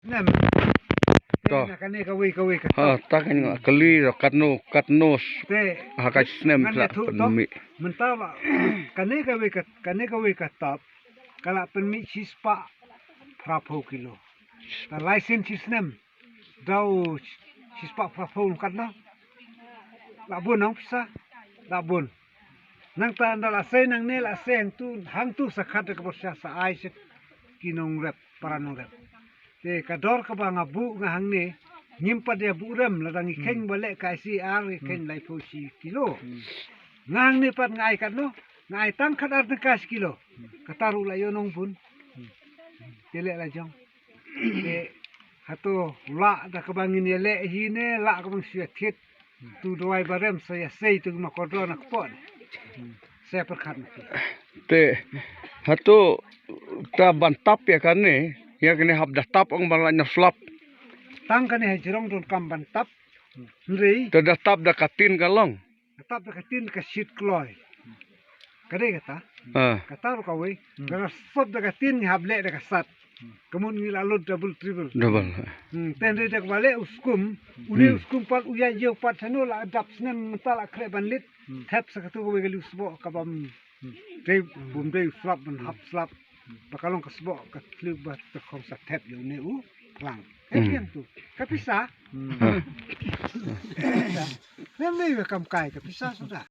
nem To. kan ni kawi ka Tak ni kali katnos te hakai snem kan sa tu to penmi. mentala kan ni kawi ka tap kala penmi sispa prapo kilo ta license sisnem dau sispa prapo katna labun nang pisa labun nang ta andala se nang ne la se hang tu sakhat ka bosya sa ai se kinong rep paranong rep te kador ka ba nga bu nga hang ne nyimpa dia burem ladang ikeng balik ka si ar ikeng lai po si kilo ngang ne pat ngai kat no ngai tang khat ar ka kilo kataru la yo nong pun tele la jong te hato la da ka bangin ye le hi ne la ka bang sia thit tu doi barem saya sei tu ma kodro nak pon saya perkhat Te hatu ta bantap ya kan ni ya kini hab dah tap ang balanya slap. tang kan he jirong don kam ban tap nri Te dah tap dah katin kalong. tap ka tin ka shit kloy kade kata kata ka we gara sob da ka tin hable da ka sat kemun ngil alot double triple Double. tendre da bale uskum uni uskum pat uya je pat sano la adap snem mentala kre ban lit tap sa ka tu we gali usbo ka bam de bum de slap ban hap slap bakalong ka sbo ka tlu ba ta khom sa tap yo ne u lang yang tu kapisa nem le kam kai kapisa sudah